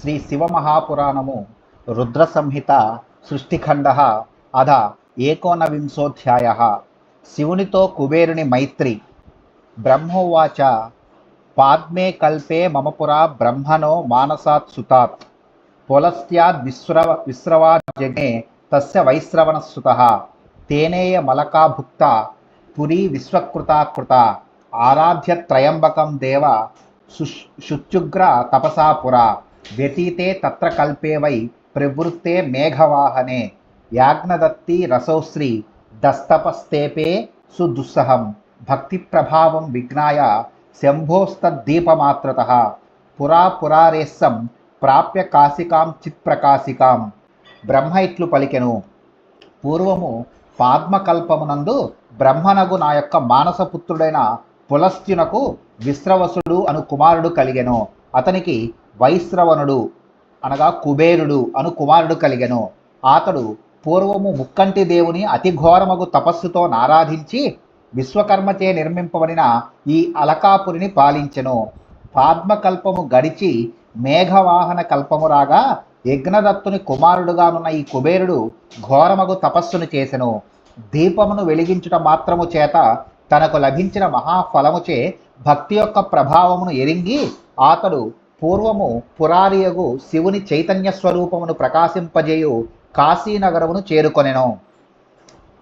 శ్రీ శివమహాపురాణము రుద్ర సంహిత సృష్టిఖండ అధ ఏకోనవింశోధ్యాయ. శివునితో కుబేరుని మైత్రి. బ్రహ్మోవాచ పాద్మే కల్పే మమ పురా బ్రహ్మణో మానసాత్ సుతాత్ పులస్త్యాద్ విశ్రవాజనే తస్య వైశ్రవణసుతః తేనేయ మలకాభుక్త పురీ విశ్వకృతాకృత ఆరాధ్య త్రయంబకం దేవ శుచ్యుగ్ర తపసా పురా వ్యతీతే తత్ర కల్పే వై ప్రవృత్తే మేఘవాహనే యాజ్ఞదత్తి రసౌశ్రీ దస్తపస్తేపే సుదుస్సహం భక్తి ప్రభావం విజ్ఞాయ శంభోస్తద్దీపమాత్రతః పురా పురారేస్సం ప్రాప్య కాశికాం చిత్ప్రకాశికాం. బ్రహ్మ ఇట్లు పలికెను, పూర్వము పాద్మకల్పమునందు బ్రహ్మనగు నా యొక్క మానసపుత్రుడైన పులస్త్యునకు విశ్రవసుడు అను కుమారుడు కలిగెను. అతనికి వైశ్రవణుడు అనగా కుబేరుడు అను కుమారుడు కలిగెను. అతడు పూర్వము ముక్కంటి దేవుని అతి ఘోరమగు తపస్సుతో నారాధించి విశ్వకర్మచే నిర్మింపబడిన ఈ అలకాపురిని పాలించెను. పాద్మకల్పము గడిచి మేఘవాహన కల్పము రాగా యజ్ఞదత్తుని కుమారుడుగానున్న ఈ కుబేరుడు ఘోరమగు తపస్సును చేసెను. దీపమును వెలిగించుట మాత్రము చేత తనకు లభించిన మహాఫలముచే భక్తి యొక్క ప్రభావమును ఎరింగి అతడు పూర్వము పురారియగు శివుని చైతన్య స్వరూపమును ప్రకాశింపజేయు కాశీనగరమును చేరుకొనెను.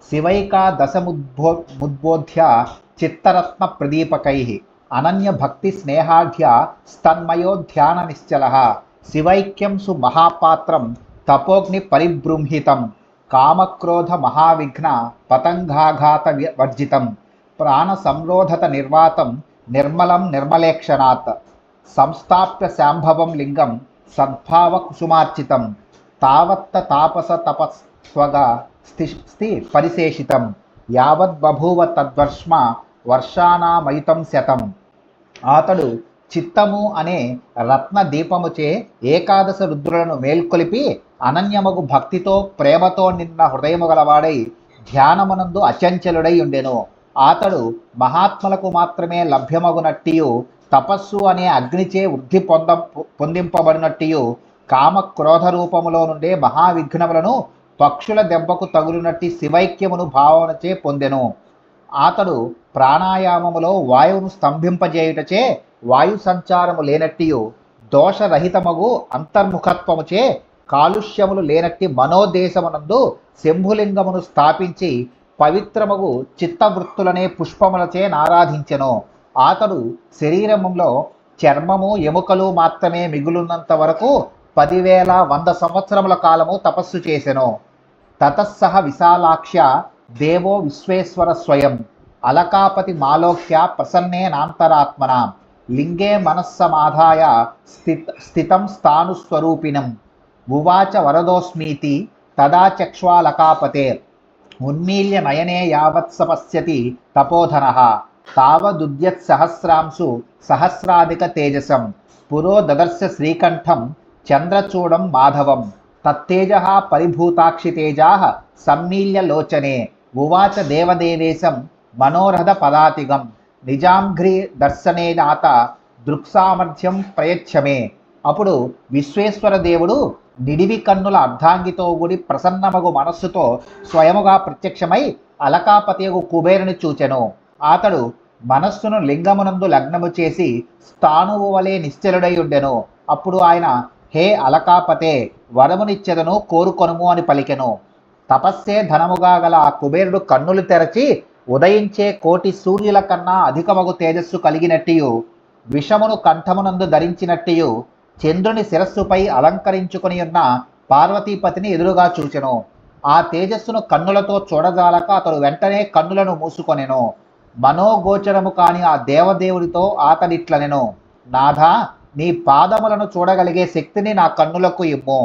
శివైకాదశముద్బోధ్య చిత్తరత్న ప్రదీపకై అనన్య భక్తి స్నేహాఢ్య స్తన్మయో ధ్యాన నిశ్చల శివైక్యం సు మహాపాత్రం తపోగ్ని పరిబృంహితం కామక్రోధ మహావిఘ్న పతంగాఘాత వర్జితం ప్రాణ సంరోధత నిర్వాతం నిర్మలం నిర్మలేక్షణాత్ సంస్థాప్య శాంభవం లింగం సద్భావ కుసుమార్చితం తావత్త తాపస తపస్వగా స్థి పరిశేషితం యావద్ బభూవ తద్వర్ష్మ వర్షానామయుతం శతం. అతడు చిత్తము అనే రత్న దీపముచే ఏకాదశ రుద్రులను మేల్కొలిపి అనన్యమగు భక్తితో ప్రేమతో నిన్న హృదయము గలవాడై ధ్యానమునందు అచంచలుడై ఉండెను. అతడు మహాత్ములకు మాత్రమే లభ్యమగునట్టియు తపస్సు అనే అగ్నిచే వృద్ధి పొందింపబడినట్టియు కామక్రోధ రూపములో నుండే మహావిఘ్నములను పక్షుల దెబ్బకు తగులునట్టి శివైక్యమును భావనచే పొందెను. అతడు ప్రాణాయామములో వాయువును స్తంభింపజేయుటచే వాయు సంచారము లేనట్టియు దోషరహితమగు అంతర్ముఖత్వముచే కాలుష్యములు లేనట్టి మనోదేశమునందు శంభులింగమును స్థాపించి పవిత్రమగు చిత్తవృత్తులనే పుష్పములచే నారాధించెను. అతడు శరీరములో చర్మము ఎముకలు మాత్రమే మిగులున్నంత వరకు 10,100 సంవత్సరముల కాలము తపస్సు చేసెను. తతస్సహ విశాలాక్ష్య దేవో విశ్వేశ్వర స్వయం అలకాపతి మాలోక్య ప్రసన్నేనాంతరాత్మన లింగే మనస్సమాధాయ స్థితం స్థానుస్వరూపిణం ఉవాచ వరదోస్మీతి తదా చక్ష్వాలకాపతే ఉన్మీల్య నయనే యావత్స పశ్యతి తపోధనః తావదుద్యత్సహస్రాంశు సహస్రాధిక తేజసం పురో దదర్శ శ్రీకంఠం చంద్రచూడం మాధవం తత్తేజః పరిభూతాక్షితేజాః సమ్మీల్య లోచనే ఉవాచ దేవదేవేశం మనోరథ పదాతిగం నిజాంఘ్రి దర్శనేనాత దృక్సామర్థ్యం ప్రయచ్చమే. అప్పుడు విశ్వేశ్వర దేవుడు నిడివి కన్నుల అర్ధాంగితో కూడి ప్రసన్నమగు మనస్సుతో స్వయముగా ప్రత్యక్షమై అలకాపతియగు కుబేరుని చూచెను. అతడు మనస్సును లింగమునందు లగ్నము చేసి స్థాణువు వలె నిశ్చలుడై ఉండెను. అప్పుడు ఆయన, హే అలకాపతే, వరమునిచ్చెదను, కోరుకొనుము అని పలికెను. తపస్సే ధనముగా గల ఆ కుబేరుడు కన్నులు తెరచి ఉదయించే కోటి సూర్యుల కన్నా అధికమగు తేజస్సు కలిగినట్టియు విషమును కంఠమునందు ధరించినట్టియు చంద్రుని శిరస్సుపై అలంకరించుకొని ఉన్న పార్వతీపతిని ఎదురుగా చూచెను. ఆ తేజస్సును కన్నులతో చూడజాలక అతడు వెంటనే కన్నులను మూసుకొనెను. మనోగోచరము కాని ఆ దేవదేవుడితో అతడిట్లనెను, నాథా, నీ పాదములను చూడగలిగే శక్తిని నా కన్నులకు ఇమ్ము.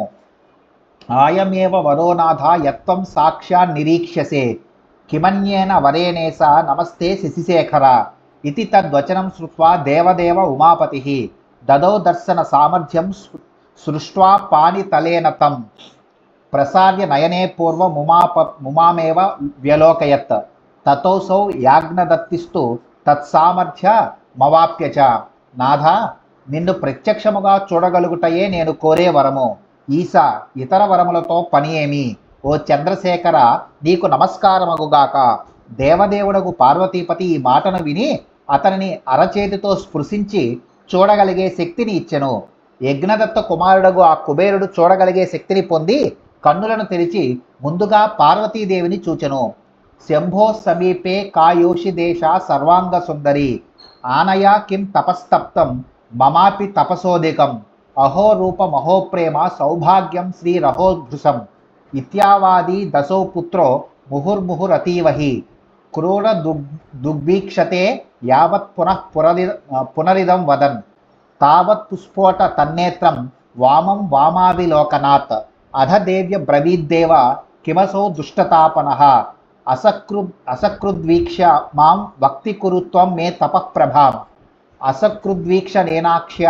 ఆయమేవ వరోనాథ యత్వం సాక్షాన్ నిరీక్ష్యసే కిమన్యేన వరేనేస నమస్తే శశిశేఖర ఇతి తద్వచనం శ్రుత్వా దేవదేవ ఉమాపతిః దదౌ దర్శన సామర్థ్యం సృష్ట్వా పాణితలేన తం ప్రసార్య నయనే పూర్వం ముమామేవ వ్యలోకయత్ తతోసౌ యాజ్ఞదత్తిస్తు తత్సామర్థ్య మవాప్య చ. నాథ, నిన్ను ప్రత్యక్షముగా చూడగలుగుటయే నేను కోరే వరము. ఈశా, ఇతర వరములతో పని ఏమి? ఓ చంద్రశేఖర, నీకు నమస్కారమగుగాక. దేవదేవుడగు పార్వతీపతి ఈ మాటను విని అతనిని అరచేతితో స్పృశించి చూడగలిగే శక్తిని ఇచ్చెను. యజ్ఞదత్త కుమారుడగు ఆ కుబేరుడు చూడగలిగే శక్తిని పొంది కన్నులను తెరిచి ముందుగా పార్వతీదేవిని చూచెను. శంభో సమీపే కాయోషి దేశ సర్వాంగ సుందరి ఆనయా కిం తపస్తప్తం మమాపి తపసోదికం అహో రూప మహోప్రేమ సౌభాగ్యం శ్రీ రహోధృశం ఇత్యావాది దశో పుత్రో ముహుర్ముహురతీవహి క్రూర దుగ్భీక్షతే యావత్ పునరిదం వదన్ తావత్ పుష్పోట తన్నేత్రం వామం వామావిలోకనాత్ అధ దేవ్య బ్రవీద్దేవ కిమసో దుష్టతాపనః అసకృద్వీక్ష మాం వక్తి కురుత్వం మే తపఃప్రభాం అసకృద్వీక్ష నేనాక్ష్య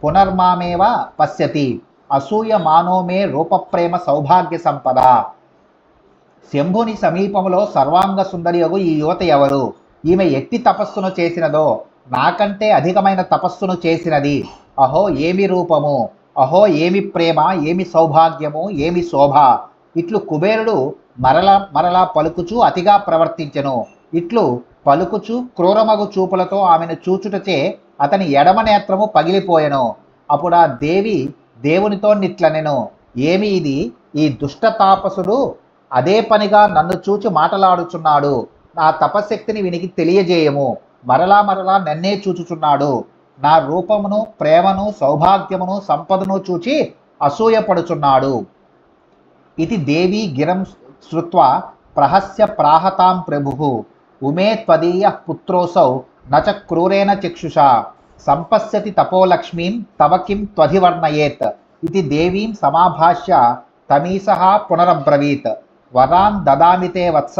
పునర్మామేవ పశ్యతి అసూయ మానో మే రూపప్రేమ సౌభాగ్య సంపద. శంభుని సమీపంలో సర్వాంగ సుందరియగు ఈ యువత ఎవరు? ఈమె ఎట్టి తపస్సును చేసినదో నాకంటే అధికమైన తపస్సును చేసినది. అహో ఏమి రూపము, అహో ఏమి ప్రేమ, ఏమి సౌభాగ్యము, ఏమి శోభ. ఇట్లు కుబేరుడు మరలా పలుకుచూ అతిగా ప్రవర్తించెను. ఇట్లు పలుకుచూ క్రూరమగు చూపులతో ఆమెను చూచుటచే అతని ఎడమ నేత్రము పగిలిపోయెను. అప్పుడు ఆ దేవి దేవునితో నిట్లనెను, ఏమి ఇది? ఈ దుష్ట తాపసుడు అదే పనిగా నన్ను చూచి మాటలాడుచున్నాడు. నా తపశక్తిని వినికి తెలియజేయము. మరలా నన్నే చూచుచున్నాడు. నా రూపమును, ప్రేమను, సౌభాగ్యమును, సంపదను చూచి అసూయపడుచున్నాడు. ఇది దేవీ గిరం శ్రుత్వా ప్రహస్య ప్రాహతాం ప్రభుః ఉమే త్వదీయ పుత్రోసౌ నచ క్రూరేణ చక్షుషా సంపశ్యతి తపోలక్ష్మీం తవ కిం త్వధివర్ణయేత్ ఇది దేవీం సమాభాష్య తమీసః పునరబ్రవీత్ వరాన్ దదామితే వత్స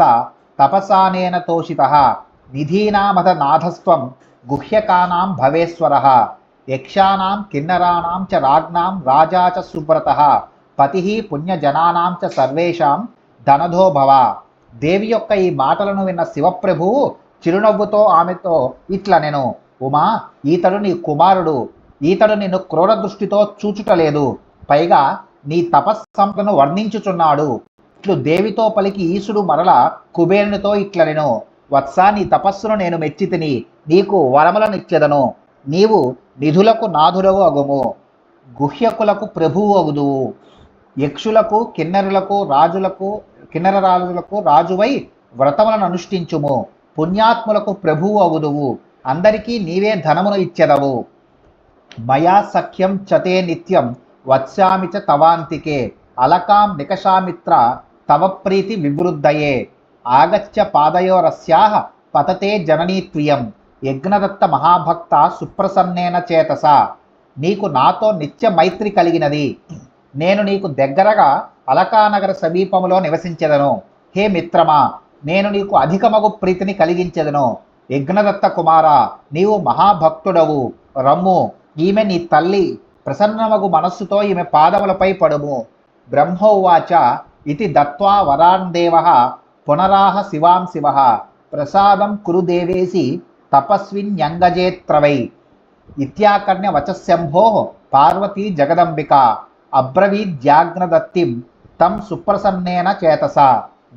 తపసానేన తోషితః నిధీనామథ నాథస్త్వం గుహ్యకానాం భవేశ్వరః యక్షానాం కిన్నరాణాం చ రాజ్ఞాం రాజా చ సుబ్రతః పతిః పుణ్యజనానాం చ సర్వేషాం ధనధో భవ. దేవి యొక్క ఈ మాటలను విన్న శివప్రభువు చిరునవ్వుతో ఆమెతో ఇట్లనెను, ఉమా, ఈతడు నీ కుమారుడు. ఈతడు నిన్ను క్రూర దృష్టితో చూచుటలేదు, పైగా నీ తపస్సంపదను వర్ణించుచున్నాడు. ఇట్లు దేవితో పలికి ఈశుడు మరల కుబేరునితో ఇట్లనెను, వత్సా, నీ తపస్సును నేను మెచ్చితిని, నీకు వరములనిచ్చెదను. నీవు నిధులకు నాథుడవు అగుము, గుహ్యకులకు ప్రభువు అగుదువు, యక్షులకు కిన్నరరాజులకు రాజువై వ్రతములను అనుష్ఠించుము, పుణ్యాత్ములకు ప్రభువు అగుదువు, అందరికీ నీవే ధనమును ఇచ్చెదవు. మయా సఖ్యం చతే నిత్యం వత్స్యామి చ తవాంతికే అలకాం నికషామిత్ర తవ ప్రీతి వివృద్ధయే ఆగత్య పాదయోరస్యాః పతతే జననీత్వియం యజ్ఞదత్త మహాభక్త సుప్రసన్నేన చేతస. నీకు నాతో నిత్య మైత్రి కలిగినది. నేను నీకు దగ్గరగా అలకానగర సమీపములో నివసించెదను. హే మిత్రమా, నేను నీకు అధికమగు ప్రీతిని కలిగించెదను. యజ్ఞదత్త కుమారా, నీవు మహాభక్తుడవు, రమ్ము, ఈమె నీ తల్లి. ప్రసన్నమగు మనస్సుతో ఈమె పాదములపై పడుము. బ్రహ్మోవాచ ఇతి దత్వా వరాన్ దేవః పునరాహ శివాం శివః ప్రసాదం కురు దేవేసి తపస్విన్యంగజేత్రవై ఇత్యాకర్ణ్య వచశంభోః పార్వతీ జగదంబిక అబ్రవీద్యాగ్నదత్తిం తం సుప్రసన్నేన చేతస.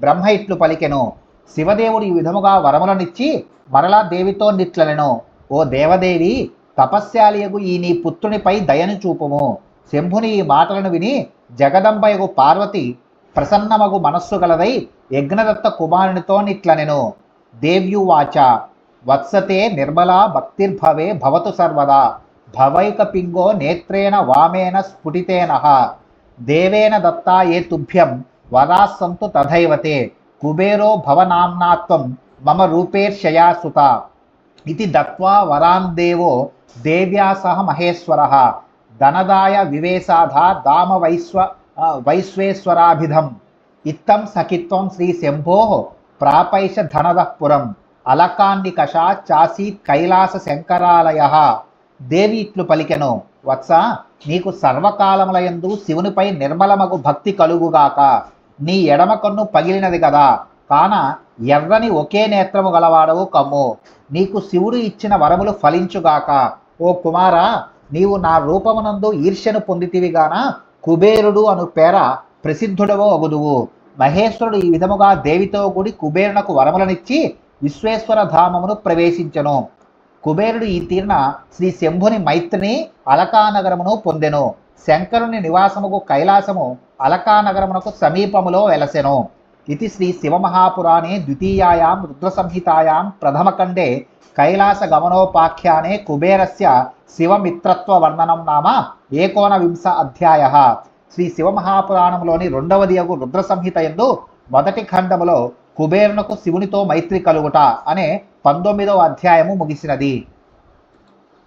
బ్రహ్మ ఇట్లు పలికెను, శివదేవుడు ఈ విధముగా వరములనిచ్చి మరలా దేవితో నిట్లనెను, ఓ దేవదేవి, తపస్యాలియగు ఈ నీ పుత్రునిపై దయను చూపుము. శంభుని ఈ మాటలను విని జగదంబయగు పార్వతి ప్రసన్నమగు మనస్సు గలదై యజ్ఞదత్త కుమారునితో నిట్లనెను. దేవ్యువాచ వత్సతే నిర్మలా భక్తిర్భవే భవతు సర్వదా భవైక పింగో నేత్రేణ వామేన స్ఫుటితేనః దేవేన దత్తా ఏ తుభ్యం వరాస్సంతు తథైవతే కుబేరో భవనామ్నాత్వం మమ రూపేర్షయా సుత ఇది దత్వా వరాన్ దేవో దేవ్యా సహ మహేశ్వరః ధనదాయ వివేశాధ దామ వైశ్వేశ్వరాభిధం ఇత్తం సఖిత్వం శ్రీ శంభోః ప్రాపైష ధనదః పురం అలకాన్నికష చాసీత్ కైలాస శంకరాలయః. దేవి ఇట్లు పలికెను, వత్స, నీకు సర్వకాలములయందు శివునిపై నిర్మలమగు భక్తి కలుగుగాక. నీ ఎడమ కన్ను పగిలినది గదా, కాన ఎర్రని ఒకే నేత్రము గలవాడవు కమ్ము. నీకు శివుడు ఇచ్చిన వరములు ఫలించుగాక. ఓ కుమారా, నీవు నా రూపమునందు ఈర్ష్యను పొందితివిగాన కుబేరుడు అను పేర ప్రసిద్ధుడవో అగుదువు. మహేశ్వరుడు ఈ విధముగా దేవితో కూడి కుబేరునకు వరములనిచ్చి విశ్వేశ్వర ధామమును ప్రవేశించెను. కుబేరుడు ఈ తీరున శ్రీ శంభుని మైత్రిని అలకానగరమును పొందెను. శంకరుని నివాసముకు కైలాసము అలకానగరమునకు సమీపములో వెలసెను. ఇది శ్రీ శివమహాపురాణే ద్వితీయాయాం రుద్రసంహితాయాం ప్రథమఖండే కైలాస గమనోపాఖ్యానే కుబేరస్య శివమిత్రత్వ వర్ణనం నామ 19 అధ్యాయః. శ్రీ శివమహాపురాణంలోని రెండవది అగు రుద్ర సంహిత యందు మొదటి ఖండములో కుబేరునకు శివునితో మైత్రి కలుగుట అనే 19వ అధ్యాయము ముగిసినది.